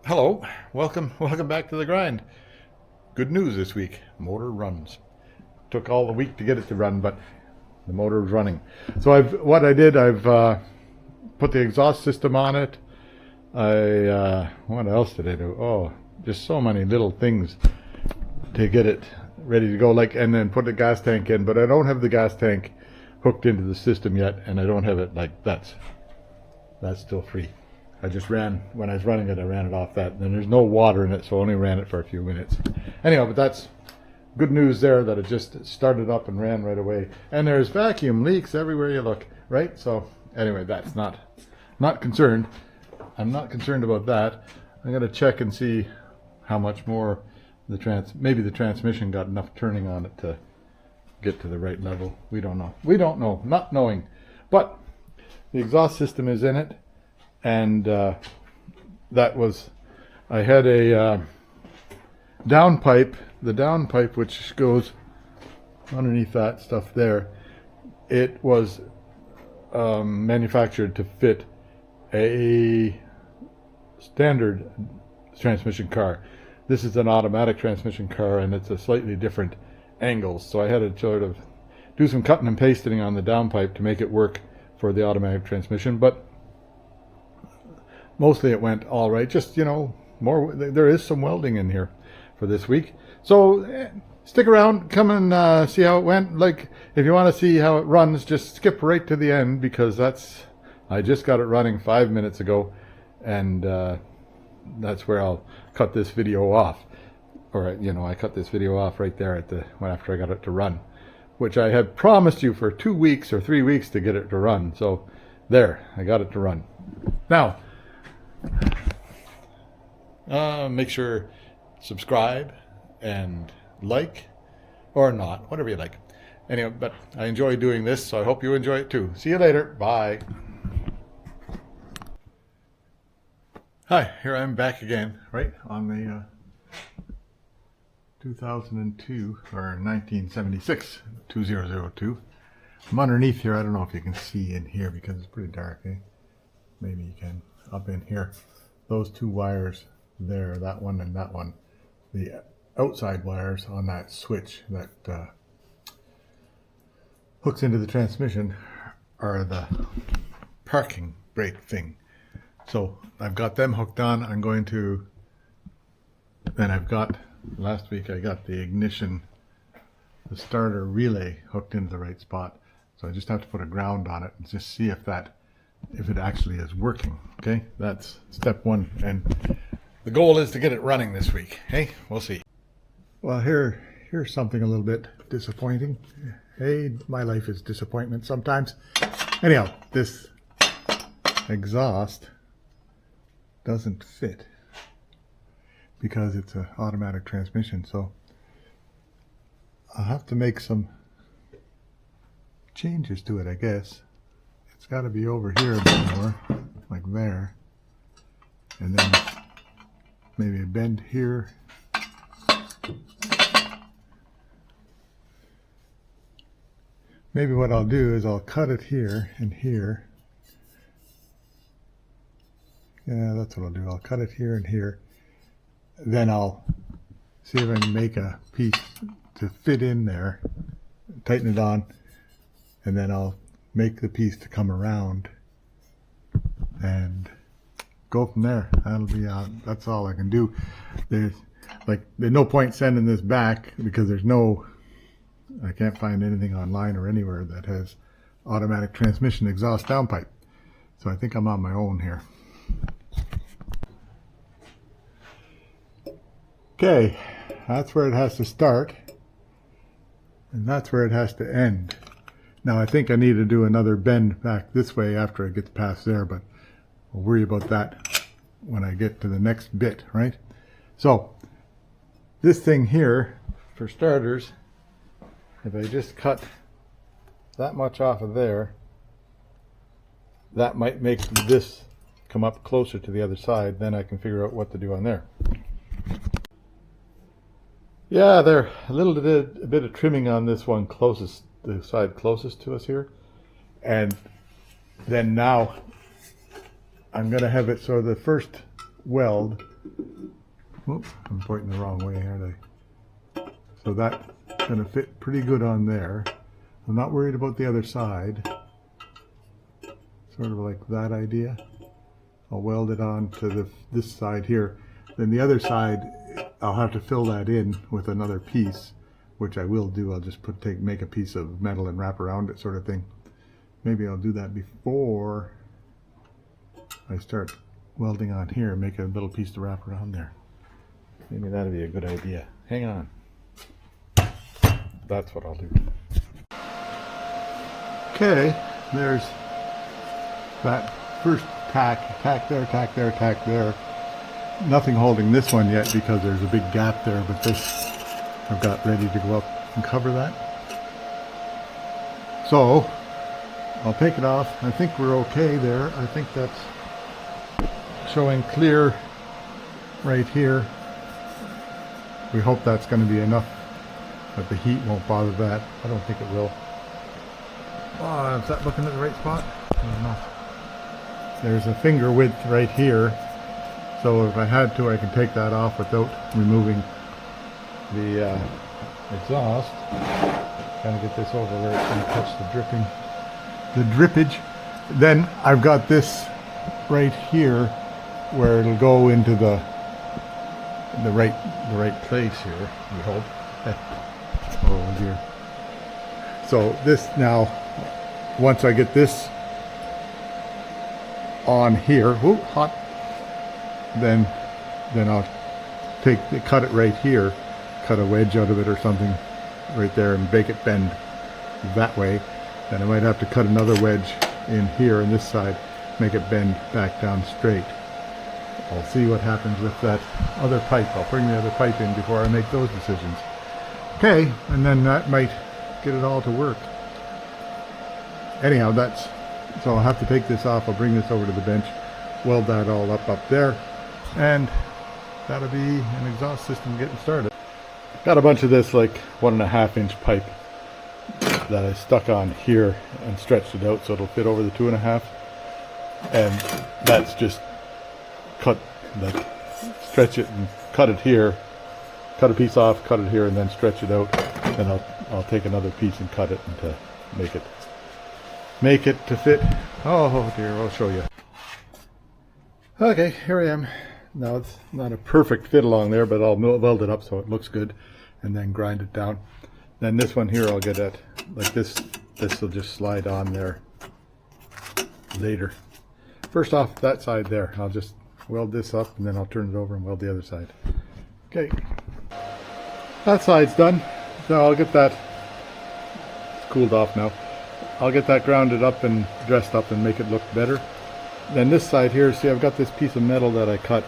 Hello, welcome back to the grind. Good news this week, motor runs. Took all the week to get it to run, but the motor is running. So I've put the exhaust system on it. What else did I do? Oh, just so many little things to get it ready to go, and then put the gas tank in, but I don't have the gas tank hooked into the system yet, and I don't have it that's still free. I just ran, when I was running it, I ran it off that, and there's no water in it, so I only ran it for a few minutes. Anyhow, but that's good news there, that it just started up and ran right away. And there's vacuum leaks everywhere you look, right? So anyway, that's not concerned. I'm not concerned about that. I'm going to check and see how much more maybe the transmission got enough turning on it to get to the right level. We don't know, not knowing. But the exhaust system is in it. And I had a downpipe, the downpipe which goes underneath that stuff there. It was manufactured to fit a standard transmission car. This is an automatic transmission car, and it's a slightly different angles. So I had to sort of do some cutting and pasting on the downpipe to make it work for the automatic transmission, but mostly it went all right. Just, there is some welding in here for this week. So stick around, come and see how it went. If you want to see how it runs, just skip right to the end, because I just got it running 5 minutes ago, and that's where I'll cut this video off. Or, I cut this video off right there after I got it to run, which I had promised you for 2 weeks or 3 weeks to get it to run. So there, I got it to run. Now, make sure subscribe and like, or not, whatever you like. Anyway, but I enjoy doing this, so I hope you enjoy it too. See you later. Bye. Hi, here I'm back again, right on the 2002 or 1976 2002. I'm underneath here. I don't know if you can see in here because it's pretty dark, eh? Maybe you can. Up in here, those two wires there, that one and that one, the outside wires on that switch that hooks into the transmission are the parking brake thing. So I've got them hooked on. Last week I got the ignition, the starter relay hooked into the right spot. So I just have to put a ground on it and just see if it actually is working. Okay, that's step one, and the goal is to get it running this week. Hey, we'll see. Well, here's something a little bit disappointing. Hey, my life is disappointment sometimes. Anyhow, this exhaust doesn't fit because it's an automatic transmission, so I'll have to make some changes to it, I guess. It's got to be over here a bit more, like there, and then maybe a bend here. Maybe what I'll do is I'll cut it here and here. Yeah, that's what I'll do. I'll cut it here and here. Then I'll see if I can make a piece to fit in there, tighten it on, and then I'll make the piece to come around and go from there. That'll be that's all I can do. There's no point sending this back because I can't find anything online or anywhere that has automatic transmission exhaust downpipe. So I think I'm on my own here. Okay, that's where it has to start, and that's where it has to end. Now I think I need to do another bend back this way after it gets past there, but we'll worry about that when I get to the next bit, right? So this thing here, for starters, if I just cut that much off of there, that might make this come up closer to the other side. Then I can figure out what to do on there. Yeah, there a bit of trimming on this one closest, the side closest to us here, and then now I'm going to have it so the first weld Whoops, I'm pointing the wrong way, aren't I? So that's going to fit pretty good on there. I'm not worried about the other side. Sort of like that idea. I'll weld it on to this side here. Then the other side, I'll have to fill that in with another piece, which I will do. I'll just make a piece of metal and wrap around it, sort of thing. Maybe I'll do that before I start welding on here, make a little piece to wrap around there. Maybe that'd be a good idea. Hang on. That's what I'll do. Okay, there's that first tack there, tack there, tack there. Nothing holding this one yet because there's a big gap there, but this I've got ready to go up and cover that. So I'll take it off. I think we're okay there. I think that's showing clear right here. We hope that's going to be enough that the heat won't bother that. I don't think it will. Oh, is that looking at the right spot? I don't know. There's a finger width right here, so if I had to, I can take that off without removing the exhaust. Trying to get this over where it's going to catch the drippage. Then I've got this right here where it'll go into the right place here, we hope. Oh dear. So this now, once I get this on here, whoop, hot, then I'll cut it right here, cut a wedge out of it or something right there and make it bend that way. Then I might have to cut another wedge in here on this side, make it bend back down straight. I'll see what happens with that other pipe. I'll bring the other pipe in before I make those decisions. Okay, and then that might get it all to work. Anyhow, so I'll have to take this off. I'll bring this over to the bench, weld that all up there, and that'll be an exhaust system getting started. Got a bunch of this like 1.5 inch pipe that I stuck on here and stretched it out so it'll fit over the 2.5, and that's just stretch it and cut it here, cut a piece off, cut it here, and then stretch it out. Then I'll take another piece and cut it and to make it to fit. Oh dear, I'll show you. Okay, here I am. Now it's not a perfect fit along there, but I'll weld it up so it looks good and then grind it down. Then this one here I'll get at like this. This will just slide on there later. First off, that side there, I'll just weld this up and then I'll turn it over and weld the other side. Okay, that side's done. So I'll get that, it's cooled off now. I'll get that grounded up and dressed up and make it look better. Then this side here, see, I've got this piece of metal that I cut,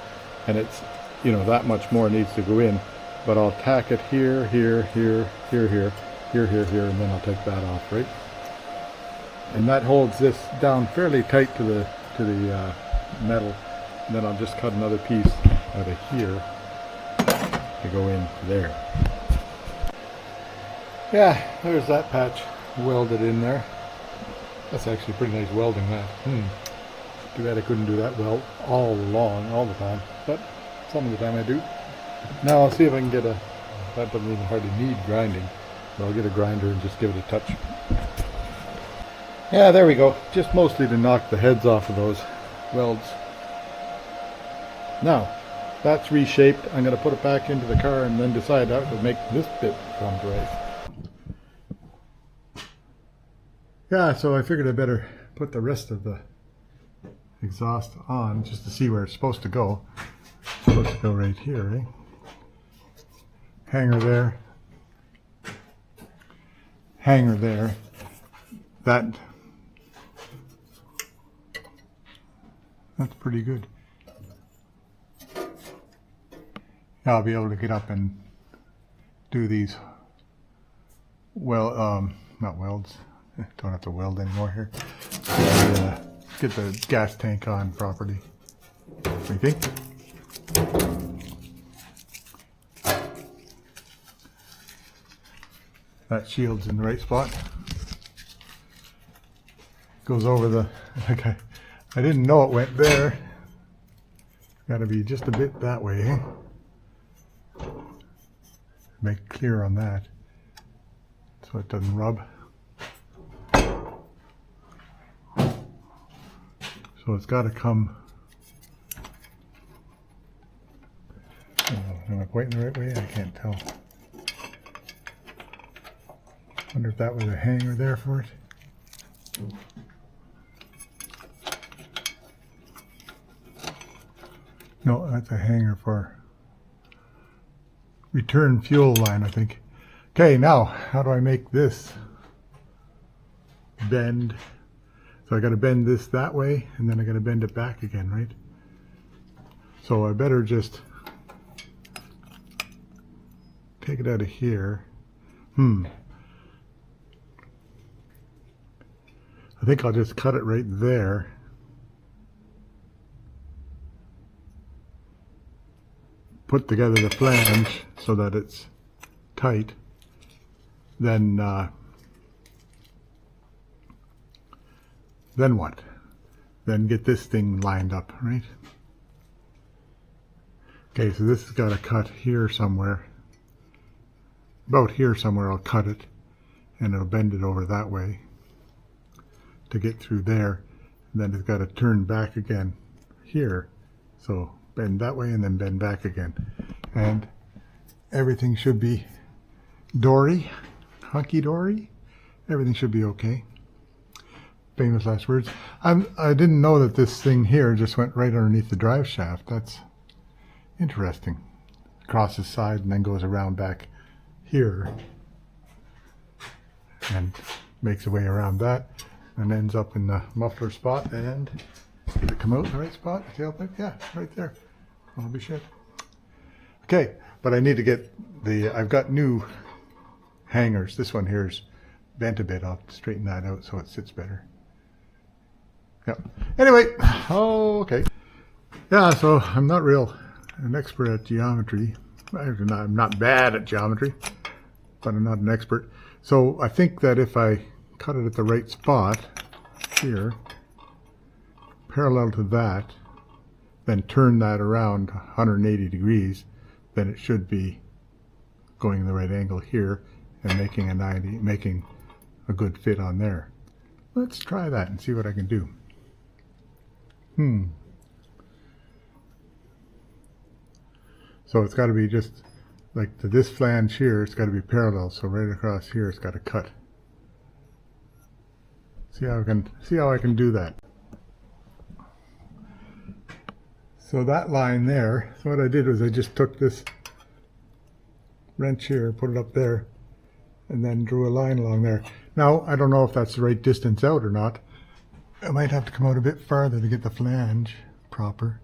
and it's, you know, that much more needs to go in, but I'll tack it here, here, here, here, here, here, here, here, and then I'll take that off, right? And that holds this down fairly tight to the metal. And then I'll just cut another piece out of here to go in there. Yeah, there's that patch welded in there. That's actually pretty nice welding, that. Too bad I couldn't do that well all the time, but some of the time I do. Now I'll see if I can get that doesn't even hardly need grinding, but I'll get a grinder and just give it a touch. Yeah, there we go. Just mostly to knock the heads off of those welds. Now, that's reshaped. I'm going to put it back into the car and then decide how to make this bit come to right. Yeah, so I figured I better put the rest of the exhaust on just to see where it's supposed to go. It's supposed to go right here, right? Hanger there. Hanger there. That's pretty good. I'll be able to get up and do these not welds. Don't have to weld anymore here. Get the gas tank on properly. What do you think? That shield's in the right spot. Goes over the, okay. I didn't know it went there. Got to be just a bit that way, eh? Make clear on that so it doesn't rub. So it's got to come. Am I pointing the right way? I can't tell. Wonder if that was a hanger there for it. No, that's a hanger for return fuel line, I think. Okay, now how do I make this bend? So I got to bend this that way, and then I got to bend it back again, right? So I better just take it out of here. I think I'll just cut it right there. Put together the flange so that it's tight. Then what? Then get this thing lined up, right? Okay, so this has got to cut here somewhere. About here somewhere I'll cut it, and it'll bend it over that way to get through there. And then it's got to turn back again here. So bend that way and then bend back again. And everything should be dory, hunky-dory. Everything should be okay. Famous last words. I didn't know that this thing here just went right underneath the drive shaft. That's interesting. Crosses side and then goes around back here and makes a way around that and ends up in the muffler spot. And did it come out in the right spot? The tailpipe? Yeah, right there. I'll be sure. Okay, but I need to get the, I've got new hangers. This one here is bent a bit. I'll straighten that out so it sits better. Yep. Anyway, okay. Yeah, so I'm not an expert at geometry. I'm not bad at geometry, but I'm not an expert. So I think that if I cut it at the right spot here, parallel to that, then turn that around 180 degrees, then it should be going in the right angle here and making a good fit on there. Let's try that and see what I can do. So it's got to be just like to this flange here, it's got to be parallel. So right across here, it's got to cut. See how I can do that. So that line there, so what I did was I just took this wrench here, put it up there, and then drew a line along there. Now, I don't know if that's the right distance out or not. I might have to come out a bit farther to get the flange proper.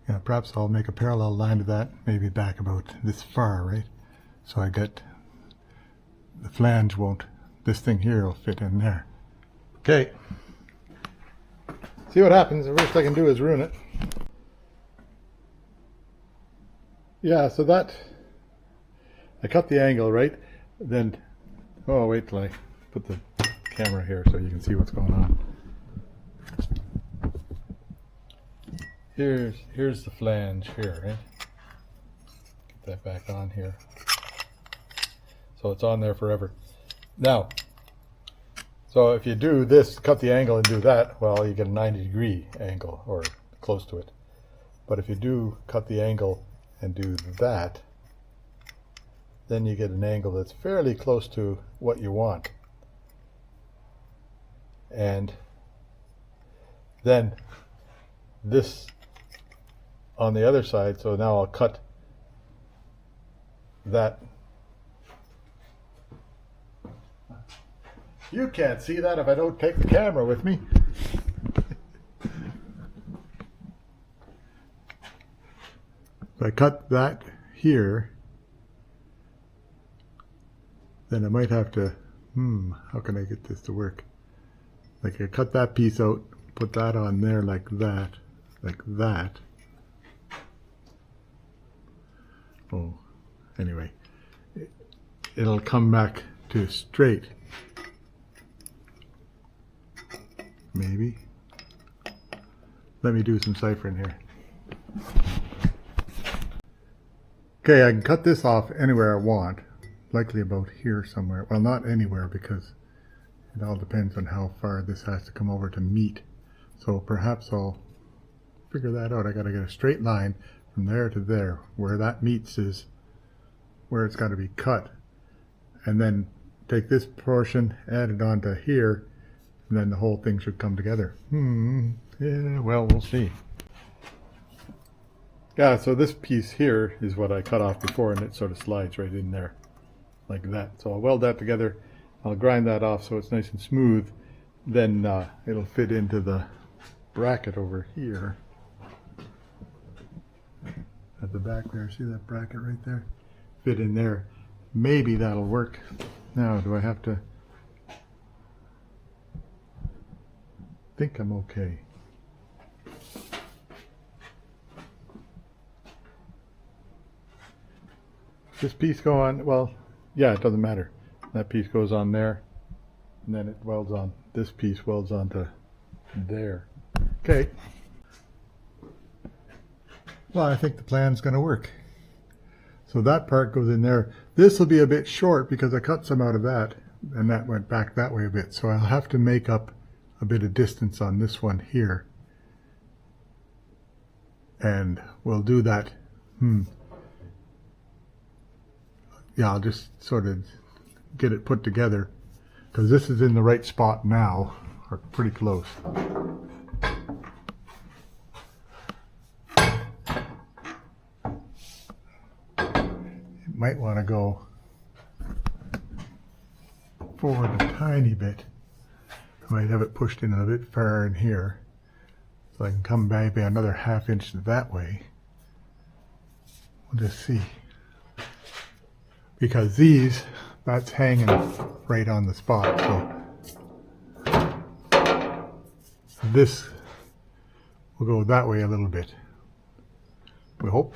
Yeah, perhaps I'll make a parallel line to that, maybe back about this far, right? So I get the flange this thing here will fit in there. Okay. See what happens. The worst I can do is ruin it. Yeah, so that, I cut the angle, right? Then, oh, wait till I put the camera here so you can see what's going on. Here's the flange here, right? Get that back on here. So it's on there forever. Now, so if you do this, cut the angle and do that, well, you get a 90-degree angle, or close to it. But if you do cut the angle and do that, then you get an angle that's fairly close to what you want. And then this on the other side, so now I'll cut that. You can't see that if I don't take the camera with me. If I cut that here, then I might have to, how can I get this to work? Like I cut that piece out, put that on there like that, like that. Oh, anyway, it'll come back to straight. Maybe. Let me do some ciphering here. Okay, I can cut this off anywhere I want, likely about here somewhere. Well, not anywhere, because it all depends on how far this has to come over to meet. So perhaps I'll figure that out. I gotta get a straight line from there to there. Where that meets is where it's got to be cut. And then take this portion, add it onto here, and then the whole thing should come together. Yeah, well, we'll see. Yeah, so this piece here is what I cut off before, and it sort of slides right in there like that. So I'll weld that together. I'll grind that off so it's nice and smooth. Then it'll fit into the bracket over here at the back there. See that bracket right there? Fit in there. Maybe that'll work. Now, do I have to? I think I'm okay. This piece go on, well, yeah, it doesn't matter. That piece goes on there, and then it welds on, this piece welds onto there. Okay. Well, I think the plan's going to work. So that part goes in there. This will be a bit short because I cut some out of that, and that went back that way a bit. So I'll have to make up a bit of distance on this one here. And we'll do that. Yeah, I'll just sort of get it put together, because this is in the right spot now, or pretty close. You might want to go forward a tiny bit. I might have it pushed in a bit far in here, so I can come back maybe another ½ inch that way. We'll just see. Because these, that's hanging right on the spot, so this will go that way a little bit, we hope.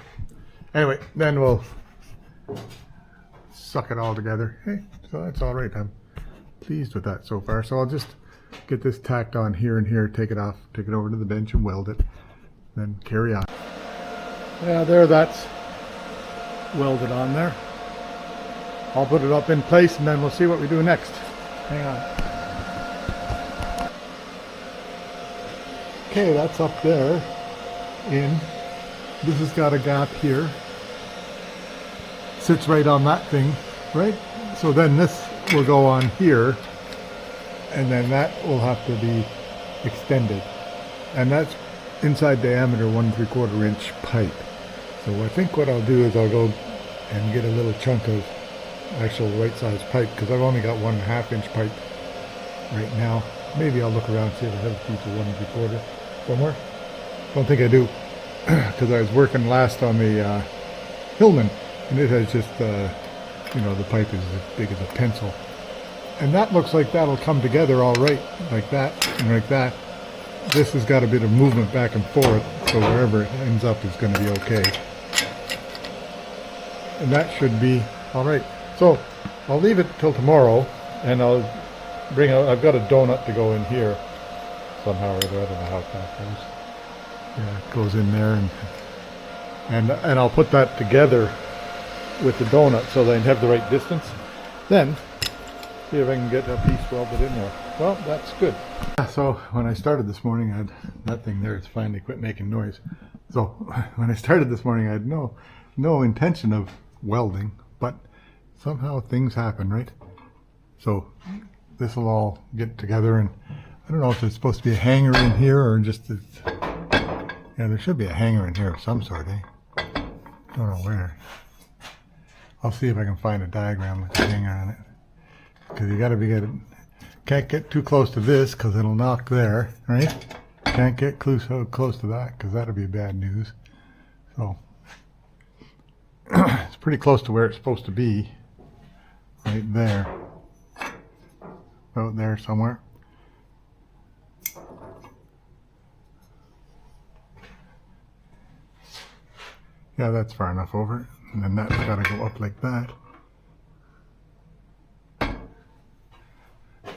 Anyway, then we'll suck it all together. Hey, so that's all right. I'm pleased with that so far. So I'll just get this tacked on here and here, take it off, take it over to the bench and weld it, then carry on. Yeah, there, that's welded on there. I'll put it up in place and then we'll see what we do next. Hang on. Okay, that's up there in. This has got a gap here. Sits right on that thing, right? So then this will go on here, and then that will have to be extended. And that's inside diameter 1 3/4 inch pipe. So I think what I'll do is I'll go and get a little chunk of actual right size pipe, because I've only got 1 1/2 inch pipe right now. Maybe I'll look around and see if I have a piece of 1 3/4 somewhere. Don't think I do, because I was working last on the Hillman, and it has just you know, the pipe is as big as a pencil, and that looks like that'll come together all right, like that and like that. This has got a bit of movement back and forth, so wherever it ends up is going to be okay, and that should be all right. So I'll leave it till tomorrow, and I'll bring out, I've got a donut to go in here somehow or other. I don't know how that goes. Yeah, it goes in there, and I'll put that together with the donut so they have the right distance. Then see if I can get a piece welded in there. Well, that's good. So when I started this morning, I had that thing there. It's finally quit making noise. So when I started this morning, I had no intention of welding, but somehow things happen, right? So this will all get together, and I don't know if there's supposed to be a hanger in here or just yeah, there should be a hanger in here of some sort, eh? Don't know where. I'll see if I can find a diagram with a hanger on it, because you gotta be good. Can't get too close to this because it'll knock there, right? Can't get close to that because that'll be bad news. So it's pretty close to where it's supposed to be, right there, out there somewhere. Yeah, that's far enough over, and then that's got to go up like that.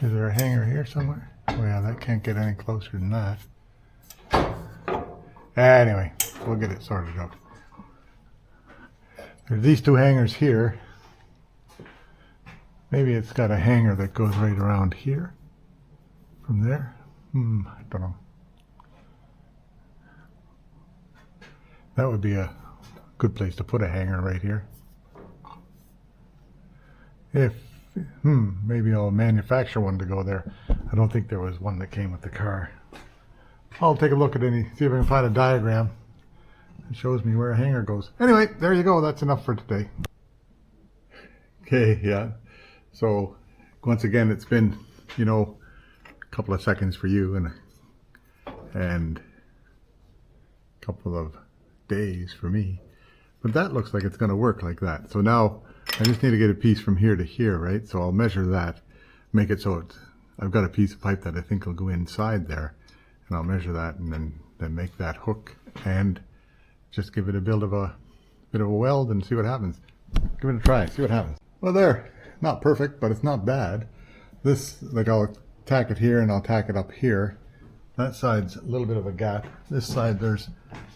Is there a hanger here somewhere? Oh yeah, that can't get any closer than that. Anyway, we'll get it sorted out. There's these two hangers here. Maybe it's got a hanger that goes right around here from there. I don't know. That would be a good place to put a hanger right here. If maybe I'll manufacture one to go there. I don't think there was one that came with the car. I'll take a look at see if I can find a diagram that shows me where a hanger goes. Anyway, there you go. That's enough for today. Okay, yeah. So once again, it's been, you know, a couple of seconds for you and a couple of days for me. But that looks like it's going to work like that. So now I just need to get a piece from here to here, right? So I'll measure that, make it so I've got a piece of pipe that I think will go inside there, and I'll measure that and then make that hook and just give it a bit of a weld and see what happens. Give it a try, see what happens. Well, there, not perfect, but it's not bad. This, like, I'll tack it here and I'll tack it up here. That side's a little bit of a gap. This side, there's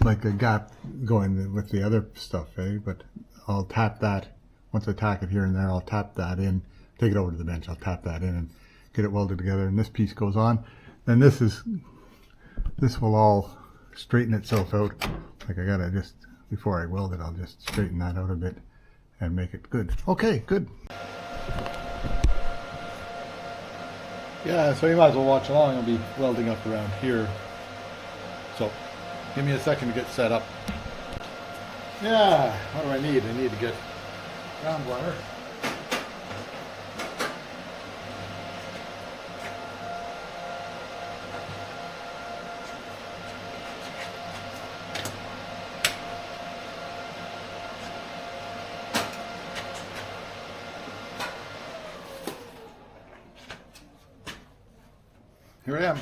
like a gap going with the other stuff, but I'll tap that. Once I tack it here and there, I'll tap that in, take it over to the bench, I'll tap that in and get it welded together, and this piece goes on. And this will all straighten itself out. Like, I gotta just, before I weld it, I'll just straighten that out a bit and make it good. Okay, good. Yeah, so you might as well watch along. I'll be welding up around here. So, give me a second to get set up. Yeah, what do I need? I need to get ground wire. Here I am.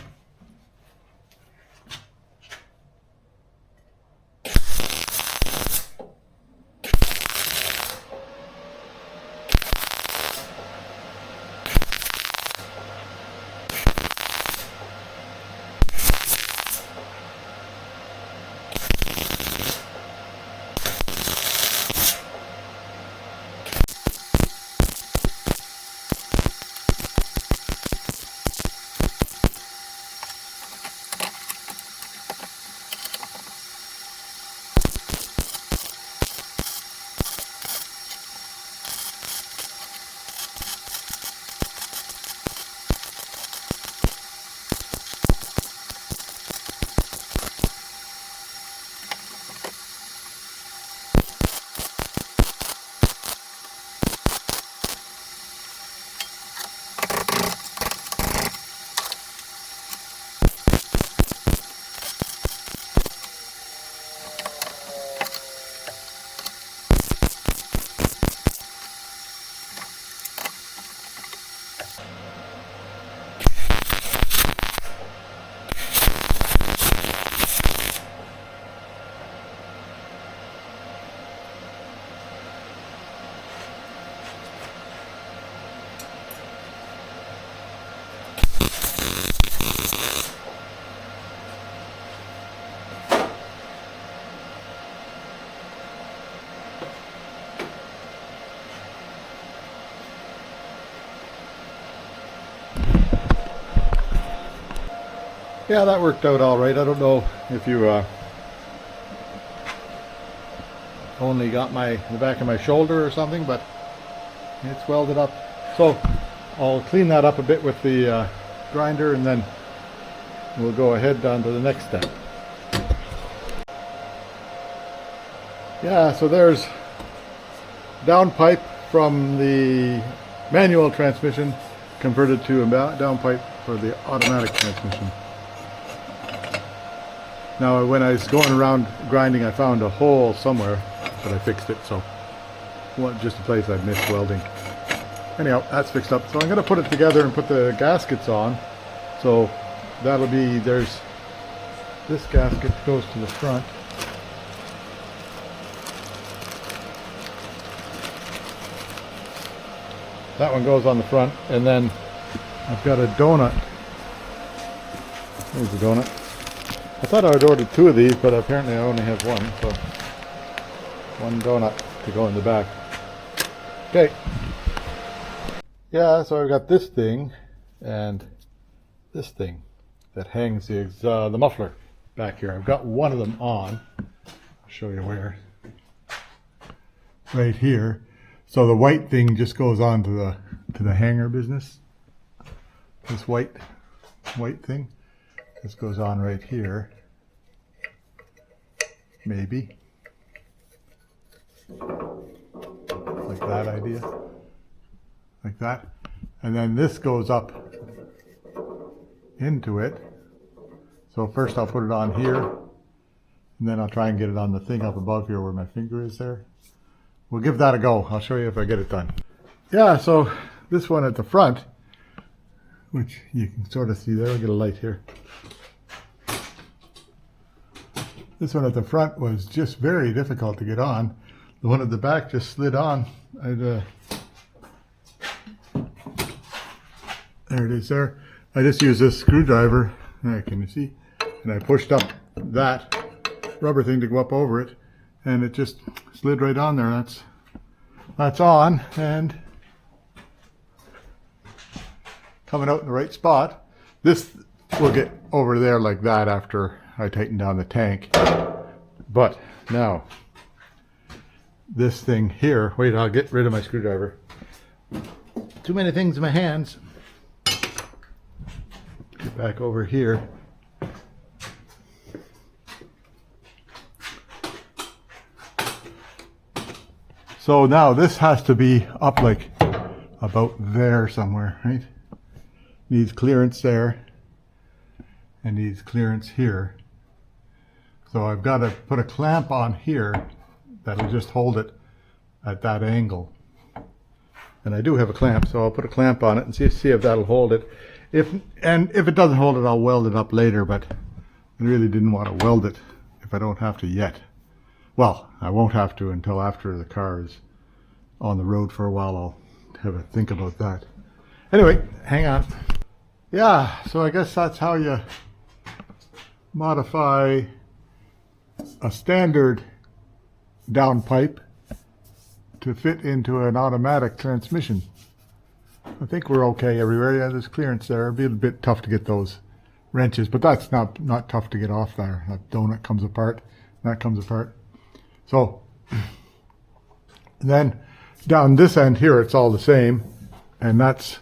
Yeah, that worked out all right. I don't know if you only got the back of my shoulder or something, but it's welded up. So I'll clean that up a bit with the grinder, and then we'll go ahead on to the next step. Yeah, so there's downpipe from the manual transmission converted to a downpipe for the automatic transmission. Now, when I was going around grinding, I found a hole somewhere, but I fixed it, so just a place I'd missed welding. Anyhow, that's fixed up. So I'm going to put it together and put the gaskets on. So that'll be, there's this gasket goes to the front. That one goes on the front, and then I've got a donut. There's the donut. I thought I would order 2 of these, but apparently I only have 1, so 1 donut to go in the back. Okay. Yeah, so I've got this thing and this thing that hangs the muffler back here. I've got one of them on. I'll show you where. Right here. So the white thing just goes on to the hanger business. This white thing. This goes on right here. Maybe. Like that idea. Like that. And then this goes up into it. So first I'll put it on here, and then I'll try and get it on the thing up above here where my finger is there. We'll give that a go. I'll show you if I get it done. Yeah, so this one at the front, which you can sort of see there, I'll get a light here. This one at the front was just very difficult to get on. The one at the back just slid on. There it is there. I just used this screwdriver, there, can you see? And I pushed up that rubber thing to go up over it, and it just slid right on there. That's on, and coming out in the right spot. This will get over there like that after I tighten down the tank. But now, this thing here, wait, I'll get rid of my screwdriver. Too many things in my hands. Get back over here. So now this has to be up like about there somewhere, right? Needs clearance there and needs clearance here. So I've got to put a clamp on here that'll just hold it at that angle. And I do have a clamp, so I'll put a clamp on it and see if that'll hold it. If it doesn't hold it, I'll weld it up later, but I really didn't want to weld it if I don't have to yet. Well, I won't have to until after the car is on the road for a while. I'll have a think about that. Anyway, hang on. Yeah, so I guess that's how you modify a standard downpipe to fit into an automatic transmission. I think we're okay everywhere. Yeah, there's clearance there. It'll be a bit tough to get those wrenches, but that's not tough to get off there. That donut comes apart, that comes apart. So then down this end here, it's all the same, and that's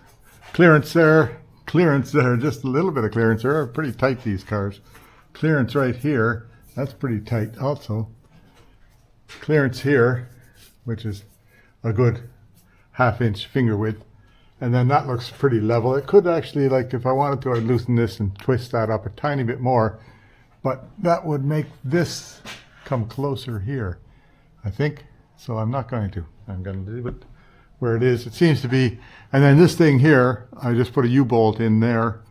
clearance there, just a little bit of clearance there. They're pretty tight, these cars. Clearance right here, that's pretty tight also. Clearance here, which is a good half-inch finger width, and then that looks pretty level. It could actually, like if I wanted to, I'd loosen this and twist that up a tiny bit more, but that would make this come closer here, I think. So I'm not going to. I'm going to leave it where it is. It seems to be. And then this thing here, I just put a U-bolt in there,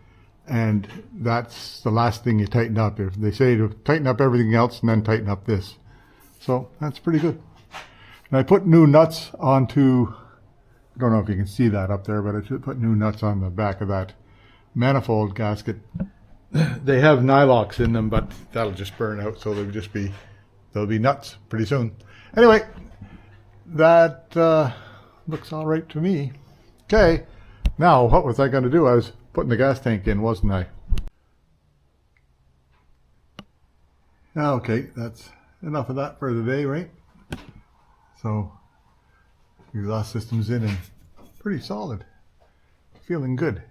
and that's the last thing you tighten up. If they say to tighten up everything else and then tighten up this. So that's pretty good. And I put new nuts onto, I don't know if you can see that up there, but I should put new nuts on the back of that manifold gasket. They have nylocks in them, but that'll just burn out, so they'll be nuts pretty soon. Anyway, that looks all right to me. Okay, now what was I going to do? I was putting the gas tank in, wasn't I? Okay, that's enough of that for the day, right? So, exhaust system's in and pretty solid. Feeling good.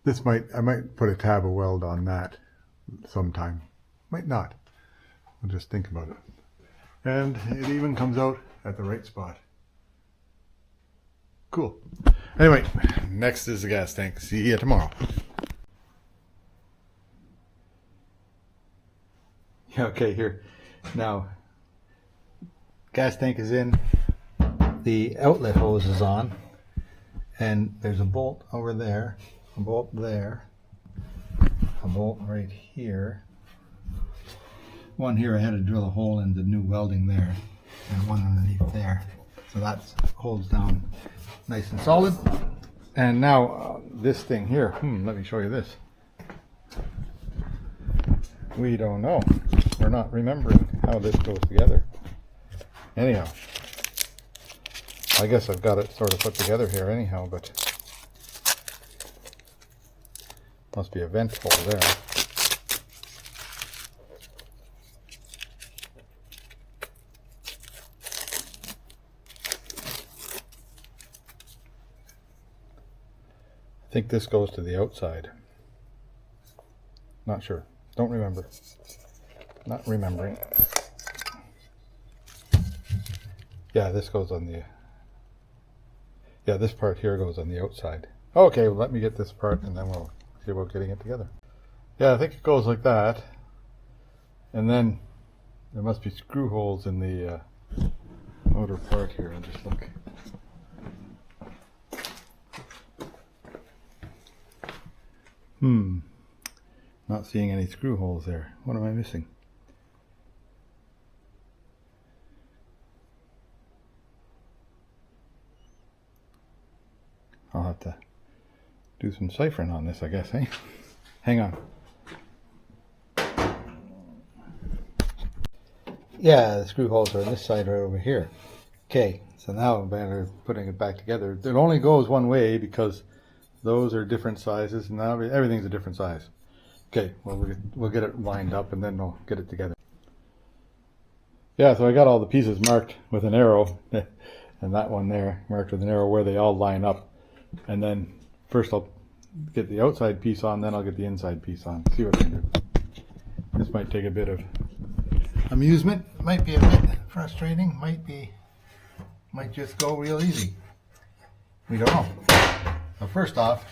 I might put a tab of weld on that sometime. Might not. I'll just think about it. And it even comes out at the right spot. Cool. Anyway, next is the gas tank. See you tomorrow. Okay, here. Now, gas tank is in. The outlet hose is on. And there's a bolt over there. A bolt there. A bolt right here. One here, I had to drill a hole in the new welding there, and one underneath there. So that holds down nice and solid. And now this thing here, let me show you this. We don't know. We're not remembering how this goes together. Anyhow, I guess I've got it sort of put together here anyhow, but must be a vent hole there. I think this goes to the outside. Not sure. Don't remember. Not remembering. Yeah, this goes on the... Yeah, this part here goes on the outside. Okay, well, let me get this part and then we'll see about getting it together. Yeah, I think it goes like that. And then there must be screw holes in the outer part here. I'll just look. Not seeing any screw holes there. What am I missing? I'll have to do some ciphering on this, I guess, eh? Hang on. Yeah, the screw holes are on this side right over here. Okay, so now I'm better putting it back together. It only goes one way because those are different sizes, and now everything's a different size. Okay, well, we'll get it lined up and then we'll get it together. Yeah, so I got all the pieces marked with an arrow, and that one there marked with an arrow where they all line up. And then first I'll get the outside piece on, then I'll get the inside piece on. See what I can do. This might take a bit of amusement, might be a bit frustrating, might just go real easy. We don't know. So first off,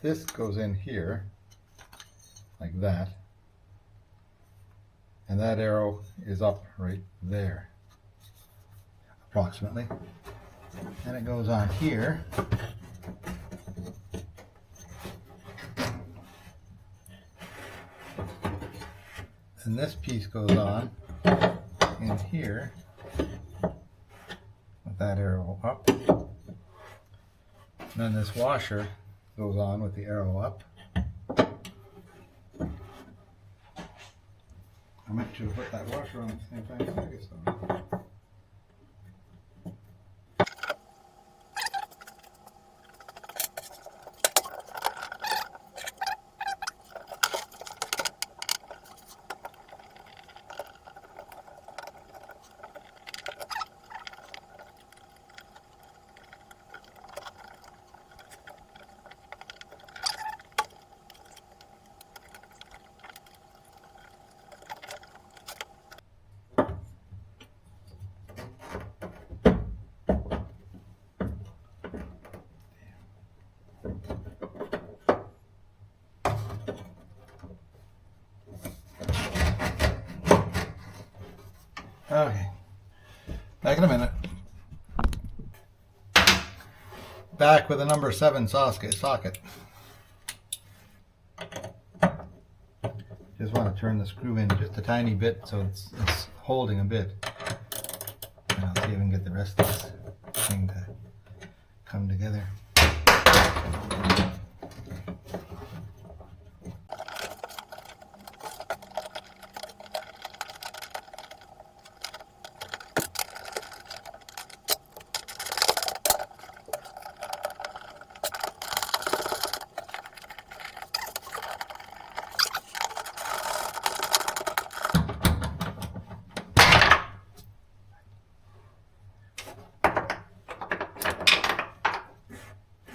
this goes in here like that, and that arrow is up right there approximately, and it goes on here, and this piece goes on in here with that arrow up, and then this washer goes on with the arrow up. I meant to put that washer on at the same time. I guess so. Okay, back in a minute. Back with a number 7 socket. Just want to turn the screw in just a tiny bit so it's holding a bit. And I'll see if I can get the rest of this thing to come together.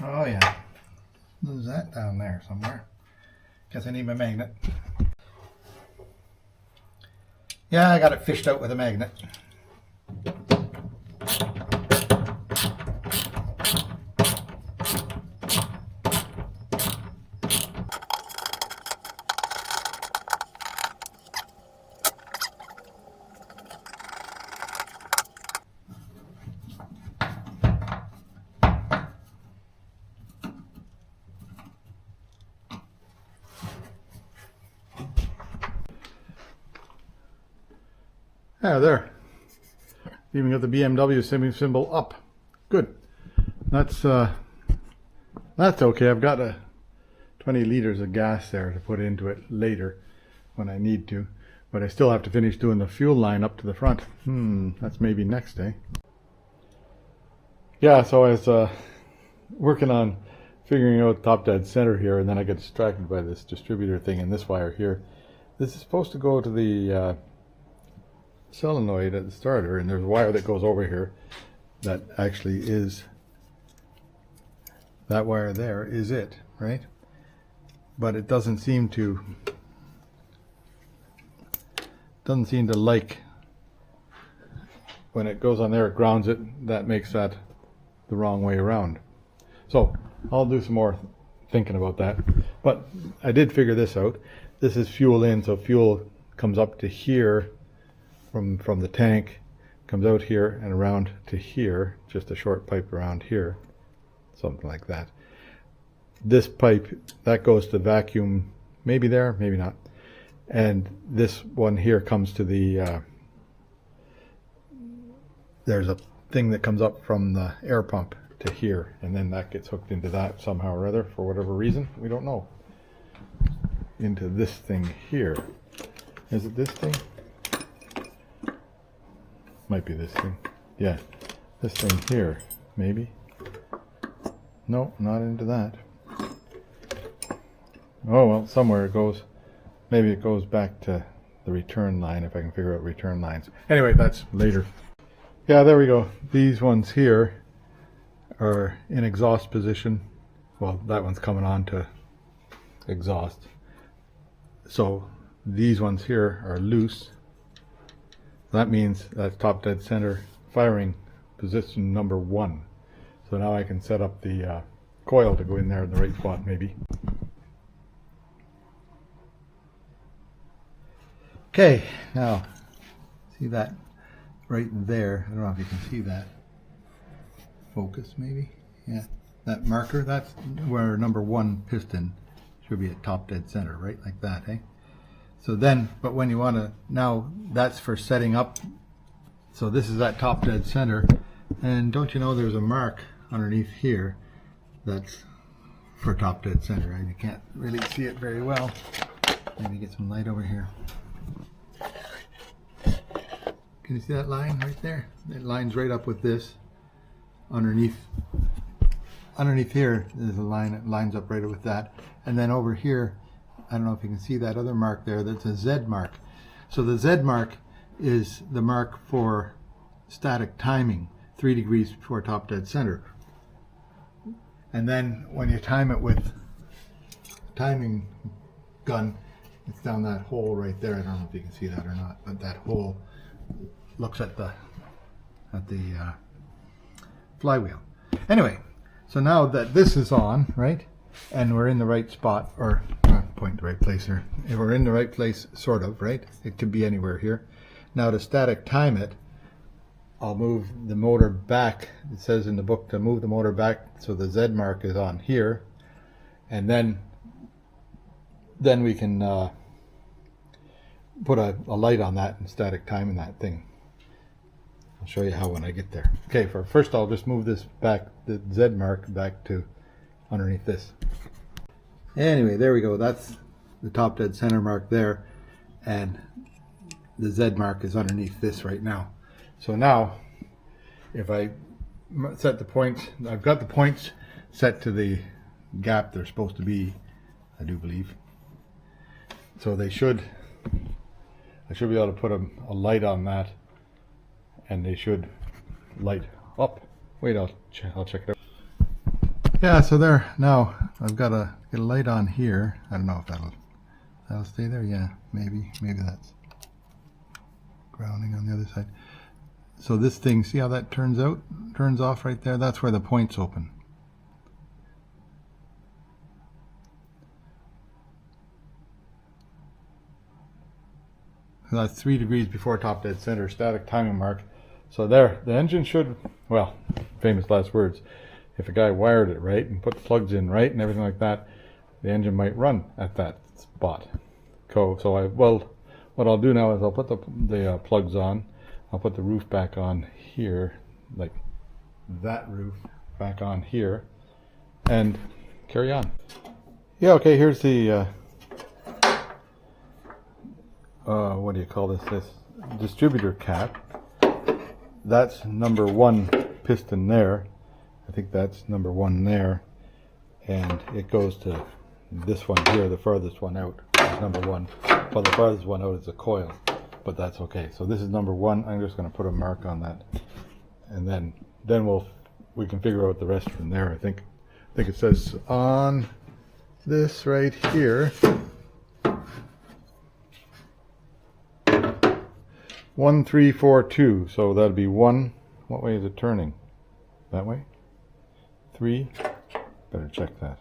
Oh yeah, lose that down there somewhere. Guess I need my magnet. Yeah, I got it fished out with a magnet. Yeah, there. Even got the BMW symbol up. Good. That's okay. I've got 20 liters of gas there to put into it later when I need to. But I still have to finish doing the fuel line up to the front. That's maybe next day. Yeah, so I was working on figuring out top dead center here, and then I get distracted by this distributor thing and this wire here. This is supposed to go to the solenoid at the starter, and there's a wire that goes over here that actually is, that wire there is it, right? But it doesn't seem to like, when it goes on there, it grounds it. That makes that the wrong way around. So I'll do some more thinking about that. But I did figure this out. This is fuel in, so fuel comes up to here from the tank, comes out here and around to here, just a short pipe around here, something like that. This pipe, that goes to vacuum, maybe there, maybe not. And this one here comes to the, there's a thing that comes up from the air pump to here, and then that gets hooked into that somehow or other, for whatever reason, we don't know. Into this thing here. Is it this thing? Might be this thing. Yeah, this thing here, maybe. No, not into that. Oh well, somewhere it goes. Maybe it goes back to the return line, if I can figure out return lines. Anyway, that's later. Yeah, there we go. These ones here are in exhaust position. Well, that one's coming on to exhaust. So these ones here are loose. That means that's top dead center firing position number 1. So now I can set up the coil to go in there in the right spot, maybe. Okay, now see that right there? I don't know if you can see that. Focus maybe? Yeah, that marker, that's where number 1 piston should be at top dead center, right like that, eh? So then, but when you want to, now that's for setting up. So this is at top dead center, and don't you know there's a mark underneath here that's for top dead center, and you can't really see it very well. Maybe get some light over here. Can you see that line right there? It lines right up with this. Underneath here there's a line that lines up right with that, and then over here, I don't know if you can see that other mark there, that's a Z mark. So the Z mark is the mark for static timing, 3 degrees before top dead center. And then when you time it with a timing gun, it's down that hole right there. I don't know if you can see that or not, but that hole looks at the flywheel. Anyway, so now that this is on, right, and we're in the right spot, or point the right place here. If we're in the right place, sort of, right? It could be anywhere here. Now to static time it, I'll move the motor back. It says in the book to move the motor back so the Z mark is on here, and then we can put a light on that and static timing that thing. I'll show you how when I get there. Okay, first I'll just move this back, the Z mark back to underneath this. Anyway, there we go. That's the top dead center mark there, and the Z mark is underneath this right now. So now, if I set the points, I've got the points set to the gap they're supposed to be, I do believe. So they should, I should be able to put a light on that, and they should light up. Wait, I'll check it out. Yeah, so there, now I've got to get a light on here. I don't know if that'll stay there. Yeah, maybe that's grounding on the other side. So this thing, see how that turns off right there? That's where the points open. So that's 3 degrees before top dead center, static timing mark. So there, the engine should, well, famous last words. If a guy wired it right and put the plugs in right and everything like that, the engine might run at that spot. So what I'll do now is I'll put the plugs on. I'll put the roof back on here, like that roof back on here, and carry on. Yeah, okay, here's the what do you call this distributor cap. That's number 1 piston there. I think that's number 1 there, and it goes to this one here, the farthest one out is number 1. Well, the farthest one out is a coil, but that's okay. So this is number 1. I'm just going to put a mark on that, and then we can figure out the rest from there. I think it says on this right here 1342. So that'd be 1. What way is it turning? That way? 3. Better check that.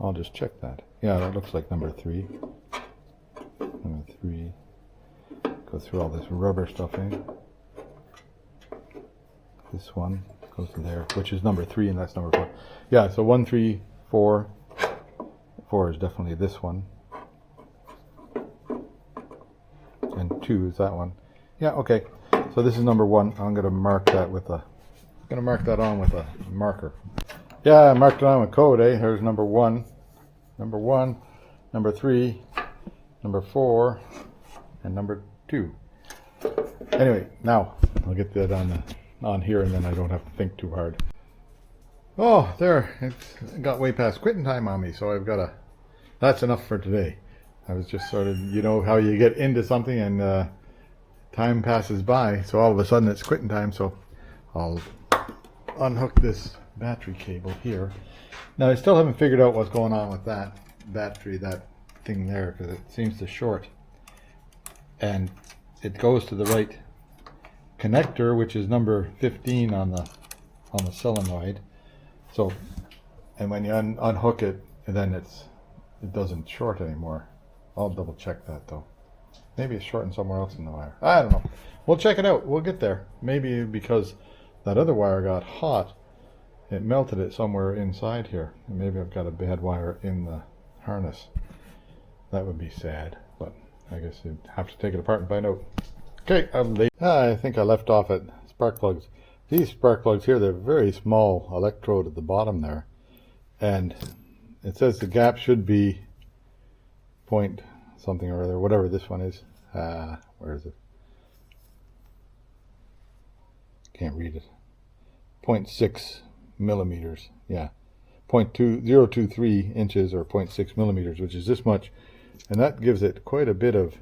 I'll just check that. Yeah, that looks like number 3. Number 3. Go through all this rubber stuff, eh? This one goes to there, which is number 3, and that's number 4. Yeah, so 1, 3, 4. 4 is definitely this one. And 2 is that one. Yeah, okay. So this is number 1. I'm going to mark that with a... on with a marker. Yeah, I marked it on with code, eh? Here's number 1. Number 1, number 3, number 4, and number 2. Anyway, now I'll get that on here, and then I don't have to think too hard. Oh, there, it's got way past quitting time on me, so I've got to... That's enough for today. I was just sort of, you know how you get into something and time passes by, so all of a sudden it's quitting time, so I'll unhook this battery cable here. Now I still haven't figured out what's going on with that battery, that thing there, because it seems to short, and it goes to the right connector, which is number 15 on the solenoid. So, and when you unhook it, and then it doesn't short anymore. I'll double check that though. Maybe it's shorting somewhere else in the wire. I don't know. We'll check it out. We'll get there. Maybe because that other wire got hot, it melted it somewhere inside here. And maybe I've got a bad wire in the harness. That would be sad, but I guess you'd have to take it apart and find out. Okay, I'm late. I think I left off at spark plugs. These spark plugs here, they're very small electrode at the bottom there. And it says the gap should be point something or other, whatever this one is. Where is it? Can't read it. 0.6 millimeters. Yeah. 0.023 inches or 0.6 millimeters, which is this much. And that gives it quite a bit of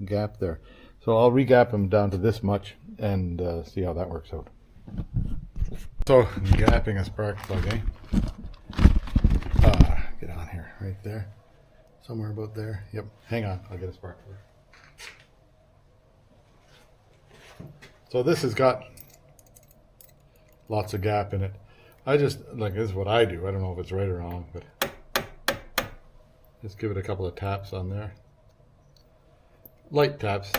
gap there. So I'll re-gap them down to this much and see how that works out. So, gapping a spark plug, eh? Get on here, right there. Somewhere about there. Yep, hang on, I'll get a spark plug. So this has got lots of gap in it. I just, like, this is what I do. I don't know if it's right or wrong, but just give it a couple of taps on there. Light taps.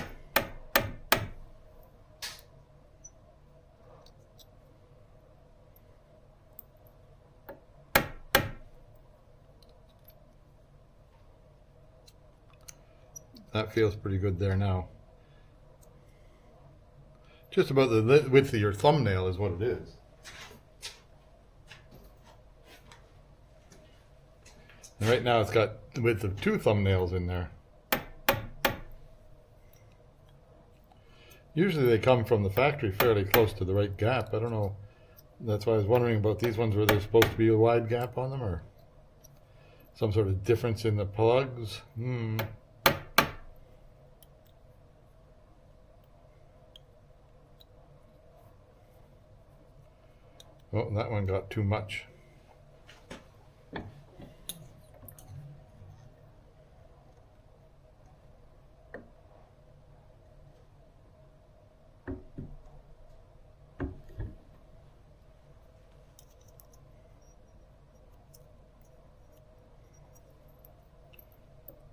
That feels pretty good there now. Just about the width of your thumbnail is what it is. And right now it's got the width of 2 thumbnails in there. Usually they come from the factory fairly close to the right gap. I don't know. That's why I was wondering about these ones, where there's supposed to be a wide gap on them, or some sort of difference in the plugs. Oh, that one got too much.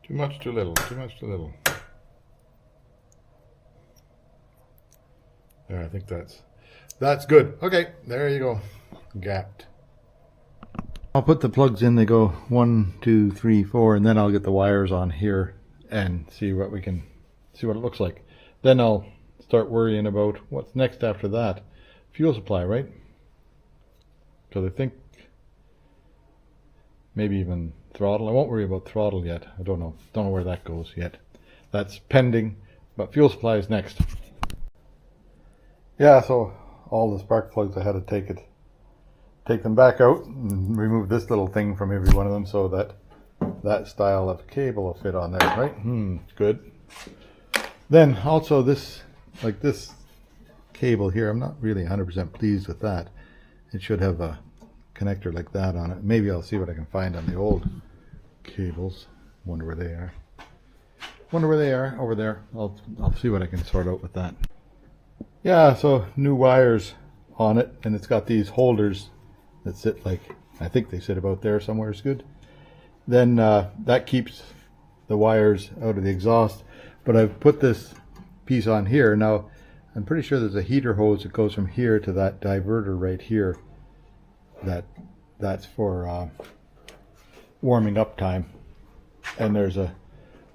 Too much, too little, too much, too little. There, I think that's good. Okay, there you go. Gapped. I'll put the plugs in. They go 1, 2, 3, 4, and then I'll get the wires on here and see what it looks like. Then I'll start worrying about what's next after that. Fuel supply, right? Because I think maybe even throttle. I won't worry about throttle yet. I don't know where that goes yet. That's pending, but fuel supply is next. Yeah, so all the spark plugs, I had to take them back out and remove this little thing from every one of them so that that style of cable will fit on there, right? Good. Then also this, like this cable here, I'm not really 100% pleased with that. It should have a connector like that on it. Maybe I'll see what I can find on the old cables. Wonder where they are. Wonder where they are over there. I'll see what I can sort out with that. Yeah, so new wires on it, and it's got these holders that sit like, I think they sit about there somewhere is good. Then that keeps the wires out of the exhaust. But I've put this piece on here. Now, I'm pretty sure there's a heater hose that goes from here to that diverter right here. That's for warming up time. And there's a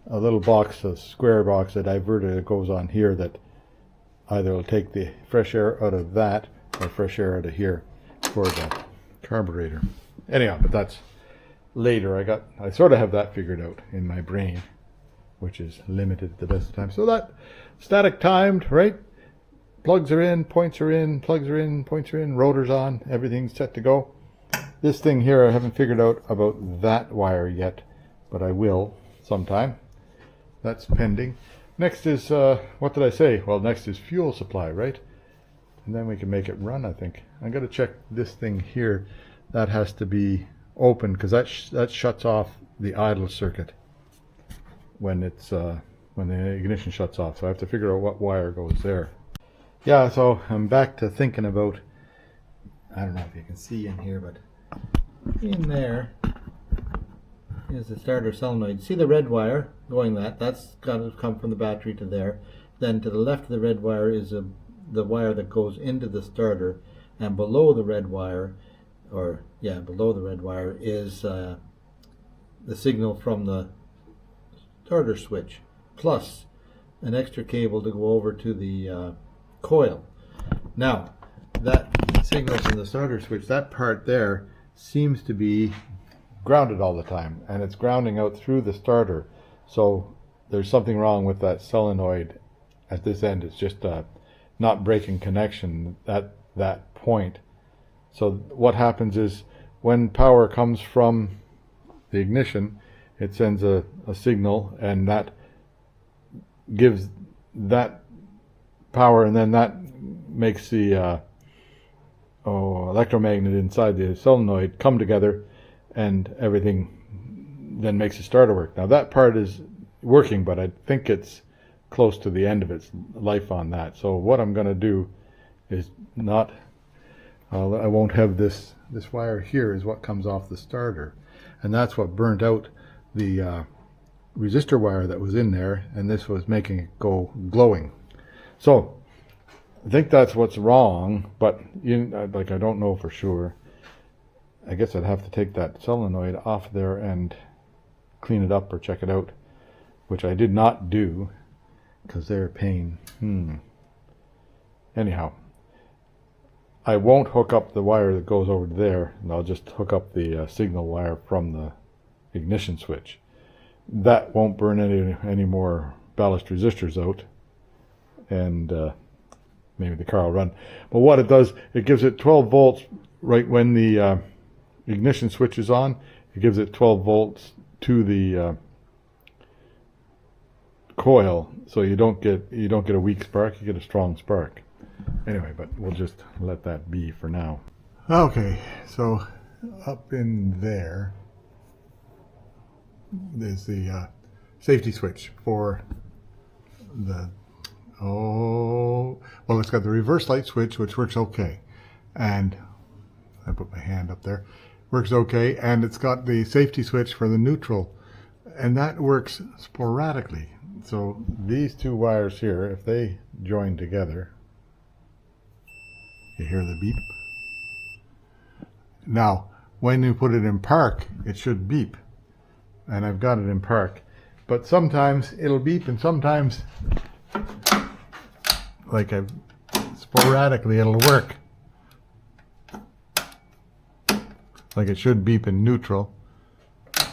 little box, a square box, a diverter that goes on here that either will take the fresh air out of that or fresh air out of here for the carburetor. Anyhow, but that's later. I sort of have that figured out in my brain, which is limited at the best of time. So that static timed, right? Plugs are in, points are in, plugs are in, points are in, rotors on, everything's set to go. This thing here, I haven't figured out about that wire yet, but I will sometime. That's pending. Next is, what did I say? Well, next is fuel supply, right? And then we can make it run, I think. I got to check this thing here. That has to be open because that shuts off the idle circuit when it's when the ignition shuts off. So I have to figure out what wire goes there. Yeah, so I'm back to thinking about, I don't know if you can see in here, but in there is the starter solenoid. See the red wire going that's got to come from the battery to there. Then to the left of the red wire is the wire that goes into the starter, and below the red wire, below the red wire is the signal from the starter switch, plus an extra cable to go over to the coil. Now, that signal from the starter switch, that part there seems to be grounded all the time, and it's grounding out through the starter. So there's something wrong with that solenoid at this end. It's just not breaking connection at that point. So what happens is when power comes from the ignition, it sends a signal, and that gives that power, and then that makes the electromagnet inside the solenoid come together, and everything then makes the starter work. Now that part is working, but I think it's close to the end of its life on that. So what I'm going to do is not, I won't have this wire here is what comes off the starter, and that's what burnt out the resistor wire that was in there, and this was making it go glowing. So I think that's what's wrong, but I don't know for sure. I guess I'd have to take that solenoid off there and clean it up or check it out, which I did not do because they're a pain. Anyhow, I won't hook up the wire that goes over there, and I'll just hook up the signal wire from the ignition switch. That won't burn any more ballast resistors out, and maybe the car will run. But what it does, it gives it 12 volts right when the ignition switch is on. It gives it 12 volts to the coil, so you don't get a weak spark, you get a strong spark. Anyway, but we'll just let that be for now. Okay, so up in there is the safety switch for the it's got the reverse light switch, which works okay, and I put my hand up there, works okay, and it's got the safety switch for the neutral, and that works sporadically. So these two wires here, if they join together, you hear the beep. Now when you put it in park, it should beep, and I've got it in park, but sometimes it'll beep, and sometimes, like sporadically, it'll work. Like it should beep in neutral,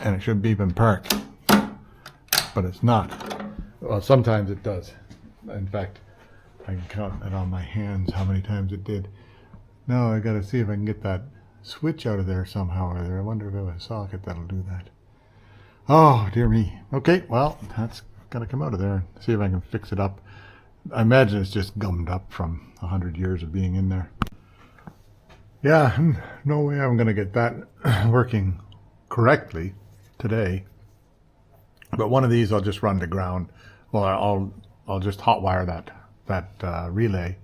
and it should be in park, but it's not. Well, sometimes it does. In fact, I can count it on my hands how many times it did. Now I gotta see if I can get that switch out of there somehow or other. I wonder if I have a socket that'll do that. Oh, dear me. Okay, well, that's gotta come out of there. See if I can fix it up. I imagine it's just gummed up from 100 years of being in there. Yeah, no way I'm gonna get that working correctly today. But one of these I'll just run to ground. Well, I'll just hotwire that relay,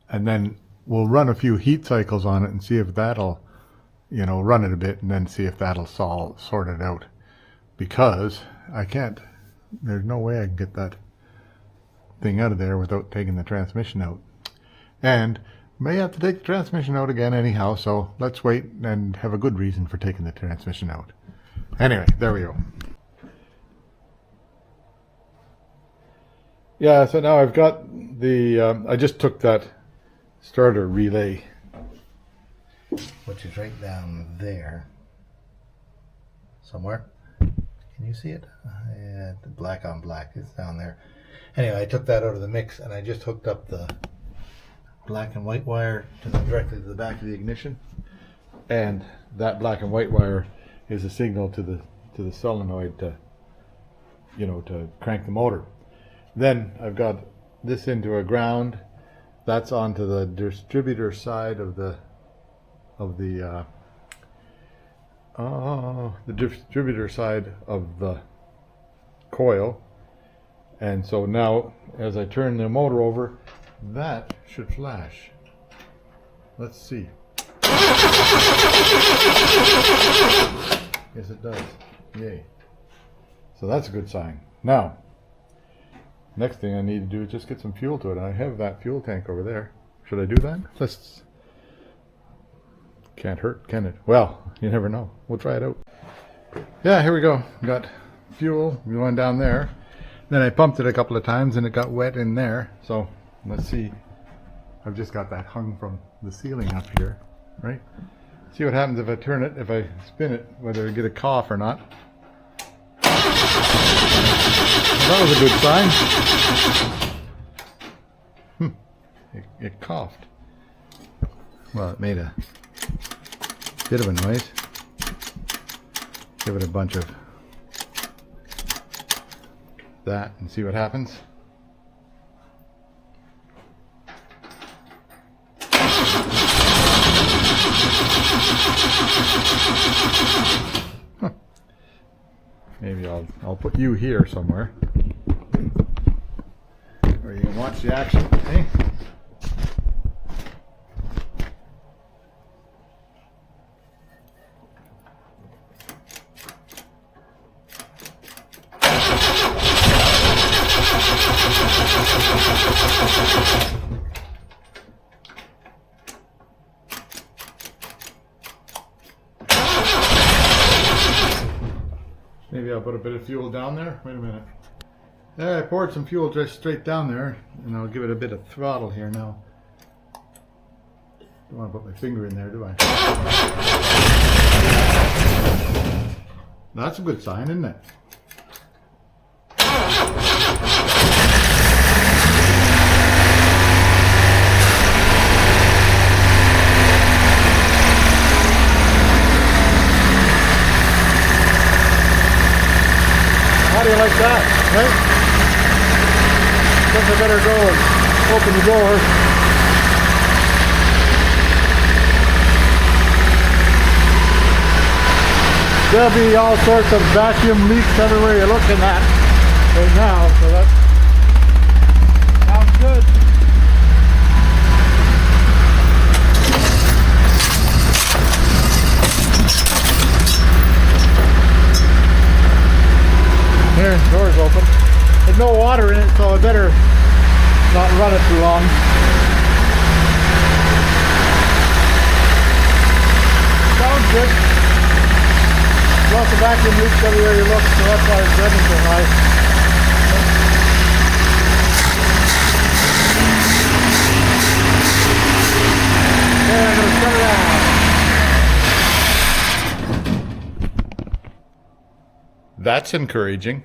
and then we'll run a few heat cycles on it and see if that'll, you know, run it a bit, and then see if that'll sort it out. Because I can't. There's no way I can get that thing out of there without taking the transmission out, and may have to take the transmission out again anyhow. So let's wait and have a good reason for taking the transmission out. Anyway, there we go. Yeah, so now I've got the, I just took that starter relay, which is right down there somewhere. Can you see it? Yeah, the black on black, it's down there. Anyway, I took that out of the mix and I just hooked up the black and white wire directly to the back of the ignition. And that black and white wire is a signal to the solenoid to, you know, to crank the motor. Then I've got this into a ground. That's onto the distributor side of the distributor side of the coil. And so now, as I turn the motor over, that should flash. Let's see. Yes, it does. Yay. So that's a good sign. Now, next thing I need to do is just get some fuel to it. I have that fuel tank over there. Should I do that? Let's. Can't hurt, can it? Well, you never know. We'll try it out. Yeah, here we go. Got fuel going down there. Then I pumped it a couple of times and it got wet in there. So let's see. I've just got that hung from the ceiling up here, right? See what happens if I turn it, if I spin it, whether I get a cough or not. That was a good sign. It coughed. Well, it made a bit of a noise. Give it a bunch of that and see what happens. Huh. Maybe I'll put you here somewhere where you can watch the action. Eh? Maybe I'll put a bit of fuel down there. Wait a minute. There, I poured some fuel just straight down there, and I'll give it a bit of throttle here now. Don't want to put my finger in there, do I? That's a good sign, isn't it? How do you like that, right? Guess I better go and open the door. There'll be all sorts of vacuum leaks everywhere you're looking at right now, so that sounds good. There, the door's open. There's no water in it, so I better not run it too long. Sounds good. Lots of vacuum leaks everywhere you look, so that's why it's running so high. Okay, I'm going to shut it that's encouraging.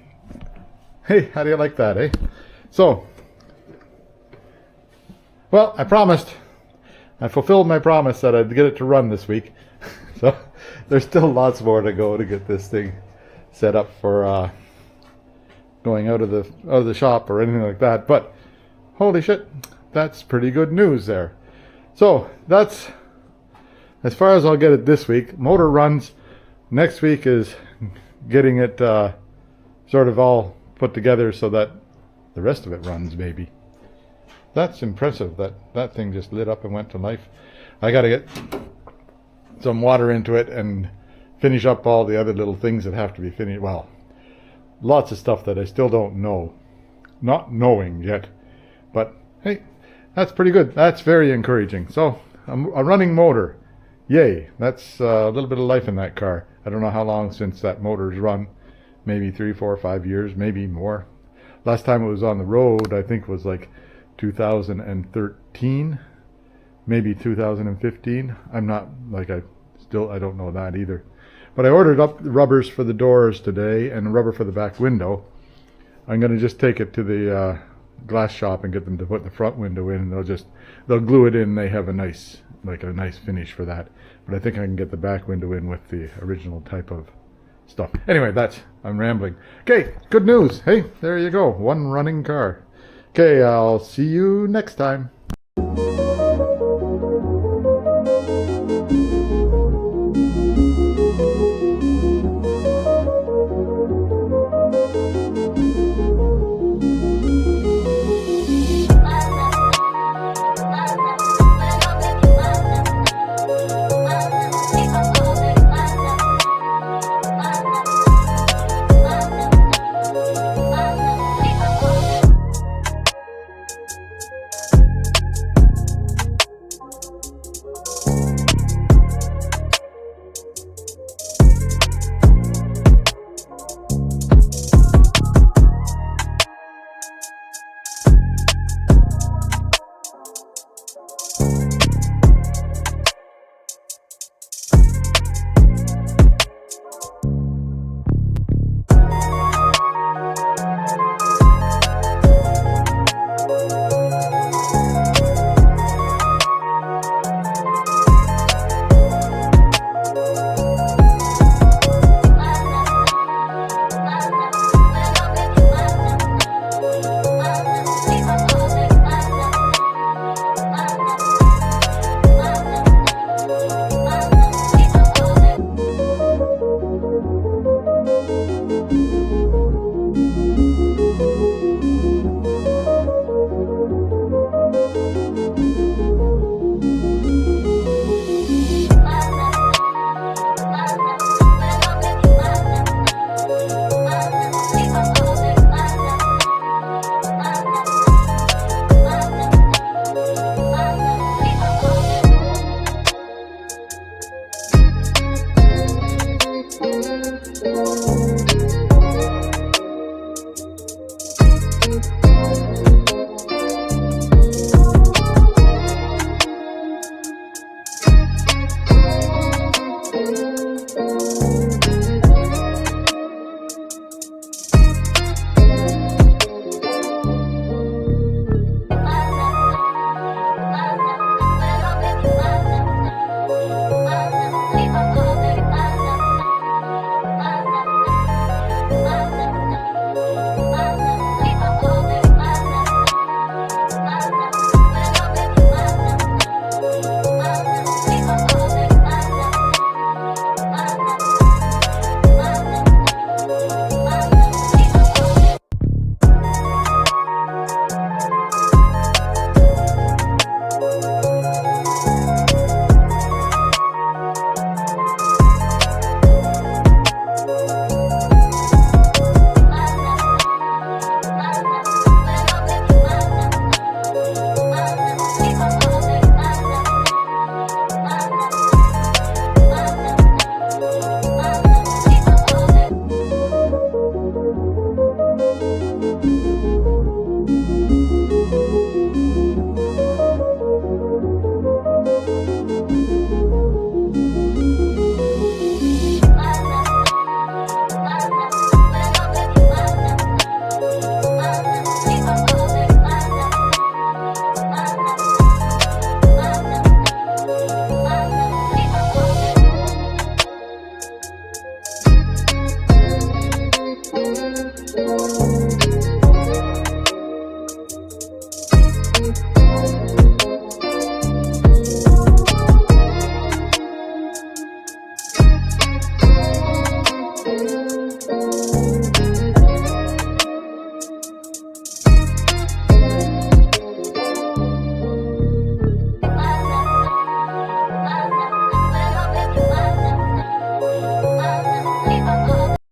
Hey, how do you like that, eh? So, well, I promised. I fulfilled my promise that I'd get it to run this week. So, there's still lots more to go to get this thing set up for going out of the shop or anything like that. But holy shit, that's pretty good news there. So that's as far as I'll get it this week. Motor runs. Next week is getting it sort of all put together so that the rest of it runs, maybe. That's impressive that that thing just lit up and went to life. I got to get some water into it and finish up all the other little things that have to be finished. Well, lots of stuff that I still don't know. Not knowing yet. But hey, that's pretty good. That's very encouraging. So, a running motor. Yay. That's a little bit of life in that car. I don't know how long since that motor's run. Maybe 3, 4, 5 years, maybe more. Last time it was on the road, I think, was like 2013, maybe 2015. I'm not, like, I don't know that either. But I ordered up the rubbers for the doors today and a rubber for the back window. I'm going to just take it to the glass shop and get them to put the front window in. They'll glue it in. They have a nice finish for that. But I think I can get the back window in with the original type of stuff. Anyway, I'm rambling. Okay, good news. Hey, there you go. One running car. Okay, I'll see you next time.